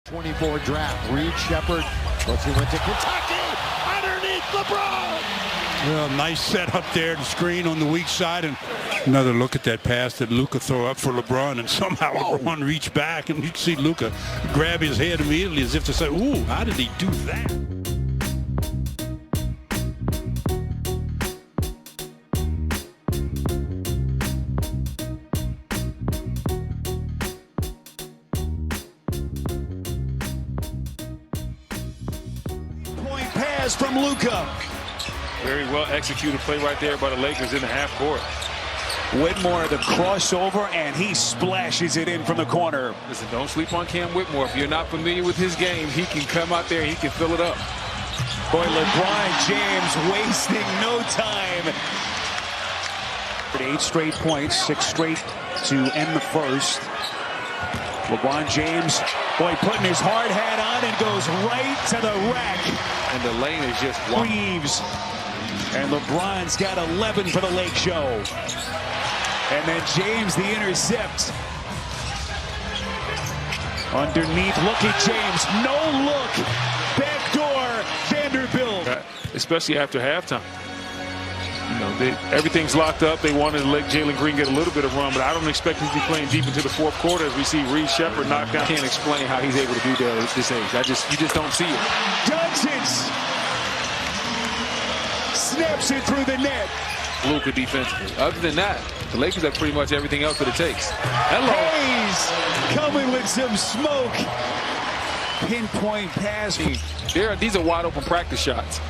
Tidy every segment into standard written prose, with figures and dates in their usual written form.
24 draft. Reed Shepard. Let's see, went to Kentucky. Underneath LeBron. Well, nice set up there, the screen on the weak side, and another look at that pass that Luka threw up for LeBron, and somehow LeBron reached back, and you see Luka grab his head immediately as if to say, ooh, how did he do that? Point pass from Luka. Very well executed play right there by the Lakers in the half court. Whitmore, the crossover, and he splashes it in from the corner. Listen, don't sleep on Cam Whitmore. If you're not familiar with his game, he can come out there, he can fill it up. Boy, LeBron James wasting no time. 8 straight points, 6 straight to end the first. LeBron James, boy, putting his hard hat on and goes right to the rack. And the lane is just one. Reeves. And LeBron's got 11 for the Lake Show. And then James, the intercept. Underneath, look at James. No look. Backdoor, Vanderbilt. Especially after halftime. You know, everything's locked up. They wanted to let Jalen Green get a little bit of run, but I don't expect him to be playing deep into the fourth quarter as we see Reed Shepard knock down. Can't explain how he's able to do that at this age. You just don't see it. Johnson snaps it through the net. Luka defensively. Other than that, the Lakers have pretty much everything else that it takes. Hello. Hayes coming with some smoke. Pinpoint pass. These are wide open practice shots.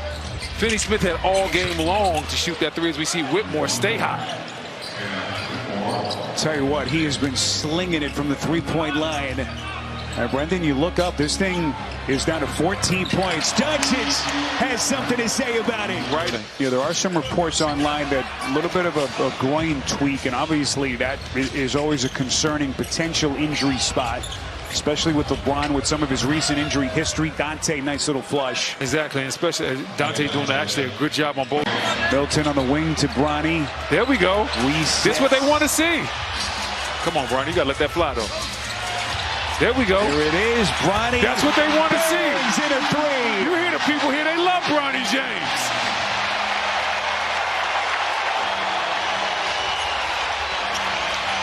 Finney-Smith had all game long to shoot that three as we see Whitmore stay hot. Tell you what, he has been slinging it from the three-point line. Brendan, you look up, this thing is down to 14 points. Doncic has something to say about it. Right. Yeah, there are some reports online that a little bit of a groin tweak, and obviously that is always a concerning potential injury spot, especially with LeBron, with some of his recent injury history. Dante, nice little flush. Exactly, and especially Dante doing actually a good job on both. Milton on the wing to Bronny. There we go. This is what they want to see. Come on, Bronny, you got to let that fly, though. There we go. Here it is, Bronny. That's what they want to see. In a three. You hear the people here, they love Bronny James.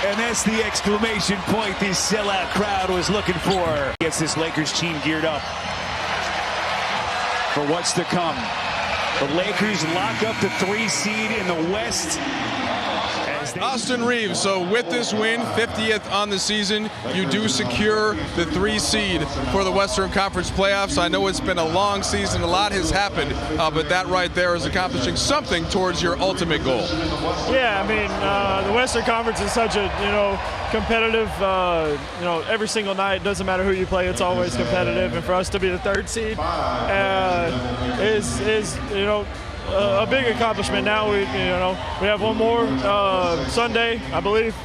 And that's the exclamation point this sellout crowd was looking for. Gets this Lakers team geared up for what's to come. The Lakers lock up the 3 seed in the West. Austin Reeves, so with this win, 50th on the season, you do secure the 3 seed for the Western Conference playoffs. I know it's been a long season, a lot has happened, but that right there is accomplishing something towards your ultimate goal. Yeah, I mean, the Western Conference is such a, competitive, every single night, doesn't matter who you play, it's always competitive, and for us to be the 3rd seed is a big accomplishment. Now we have one more Sunday, I believe.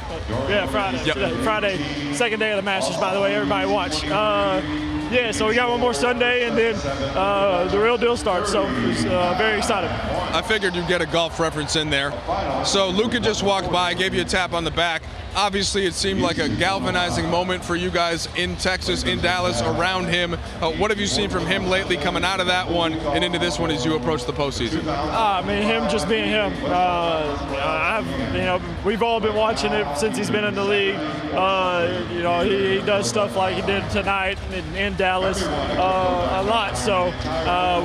Yeah, Friday. Yep. Today, Friday, second day of the Masters, by the way. Everybody watch. Yeah, so we got one more Sunday, and then the real deal starts. So it's very excited. I figured you'd get a golf reference in there. So Luka just walked by, gave you a tap on the back. Obviously, it seemed like a galvanizing moment for you guys in Texas, in Dallas, around him. What have you seen from him lately coming out of that one and into this one as you approach the postseason? I mean, him just being him. We've all been watching it since he's been in the league. He does stuff like he did tonight in Dallas a lot. So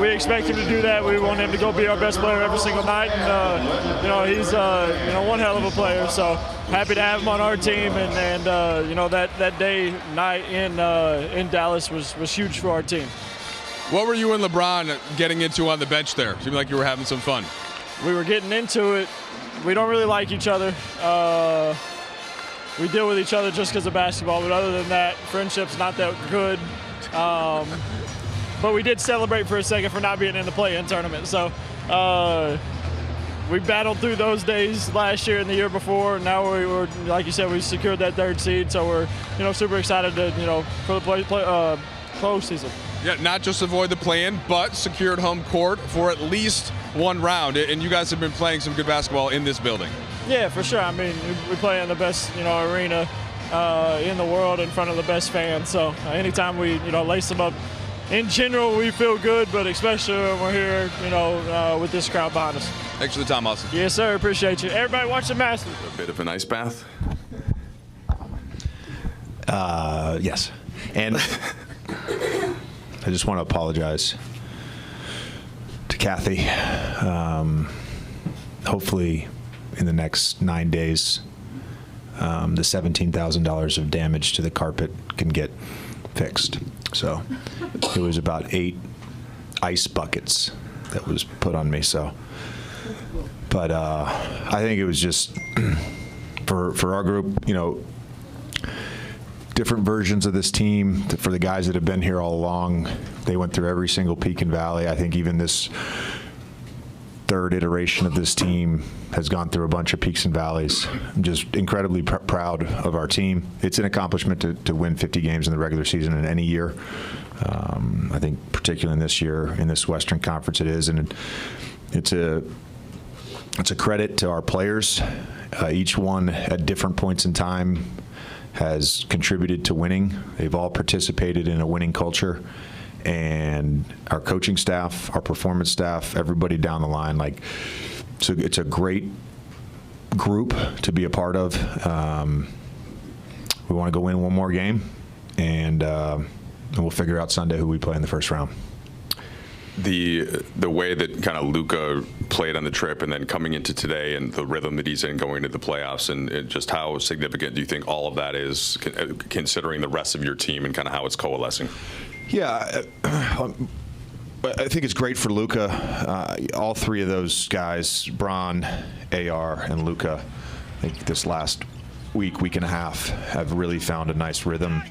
we expect him to do that. We want him to go be our best player every single night. And, he's one hell of a player. So happy to have him on our team, and that night in Dallas was huge for our team. What were you and LeBron getting into on the bench there? Seemed like you were having some fun. We were getting into it. We don't really like each other. We deal with each other just because of basketball, but other than that, friendship's not that good. But we did celebrate for a second for not being in the play-in tournament. So we battled through those days last year and the year before. Now we were, like you said, we secured that 3rd seed, so we're super excited to for the postseason. Yeah, not just avoid the play-in, but secured home court for at least one round. And you guys have been playing some good basketball in this building. Yeah, for sure. I mean, we play in the best arena in the world in front of the best fans. So anytime we, lace them up, in general, we feel good, but especially when we're here, with this crowd behind us. Thanks for the time, Austin. Yes, sir. Appreciate you. Everybody watch the Masters. A bit of an ice bath? Yes. And I just want to apologize to Kathy. Hopefully in the next 9 days, the $17,000 of damage to the carpet can get fixed. So it was about 8 ice buckets that was put on me. So, but I think it was just for our group, different versions of this team. For the guys that have been here all along, they went through every single peak and valley. I think even this third iteration of this team has gone through a bunch of peaks and valleys. I'm just incredibly proud of our team. It's an accomplishment to win 50 games in the regular season in any year. I think particularly in this year, in this Western Conference it is, and it's a credit to our players. Each one at different points in time has contributed to winning. They've all participated in a winning culture. And our coaching staff, our performance staff, everybody down the line, so it's a great group to be a part of. We want to go win one more game, and we'll figure out Sunday who we play in the first round. The way that kind of Luka played on the trip and then coming into today and the rhythm that he's in going into the playoffs, and just how significant do you think all of that is considering the rest of your team and kind of how it's coalescing? Yeah, I think it's great for Luka. All three of those guys, Bron, AR, and Luka, I think this last week and a half have really found a nice rhythm,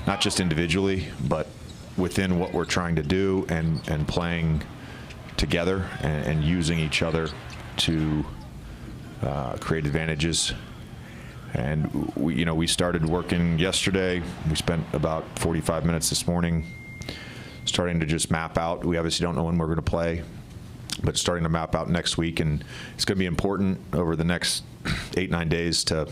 not just individually, but within what we're trying to do and playing together and using each other to create advantages. And we started working yesterday. We spent about 45 minutes this morning starting to just map out. We obviously don't know when we're going to play, but starting to map out next week. And it's going to be important over the next 8-9 days to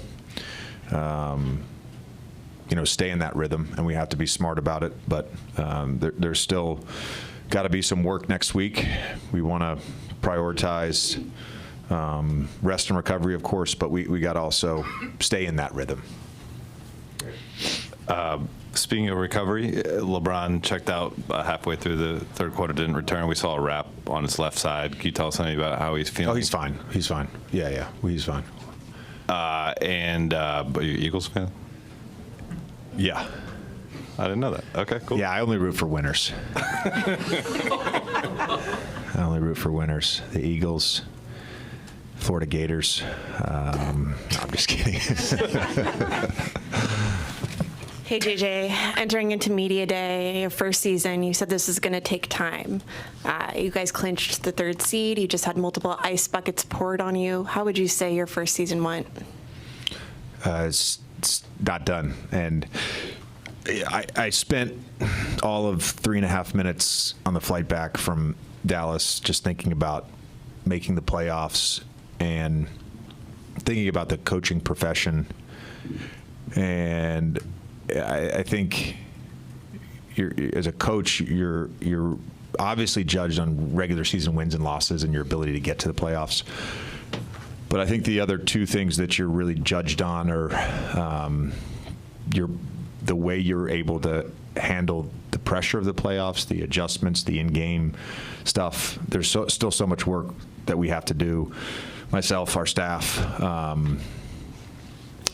stay in that rhythm, and we have to be smart about it. But there's still got to be some work next week. We want to prioritize rest and recovery, of course, but we got to also stay in that rhythm. Speaking of recovery, LeBron checked out halfway through the third quarter, didn't return. We saw a wrap on his left side. Can you tell us something about how he's feeling? Oh, he's fine. He's fine. Yeah, he's fine. But you're Eagles fan? Yeah. I didn't know that. Okay, cool. Yeah, I only root for winners. The Eagles, Florida Gators. No, I'm just kidding. Hey, JJ, entering into media day, your first season, you said this is going to take time. You guys clinched the 3rd seed. You just had multiple ice buckets poured on you. How would you say your first season went? It's not done. And I spent all of 3.5 minutes on the flight back from Dallas just thinking about making the playoffs and thinking about the coaching profession. And I think as a coach, you're obviously judged on regular season wins and losses and your ability to get to the playoffs. But I think the other two things that you're really judged on are the way you're able to handle the pressure of the playoffs, the adjustments, the in-game stuff. There's still so much work that we have to do, myself, our staff.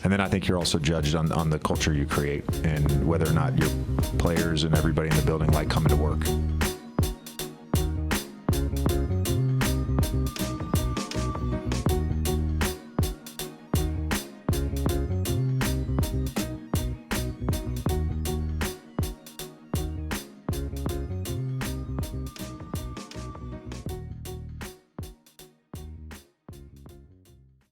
And then I think you're also judged on the culture you create and whether or not your players and everybody in the building like coming to work.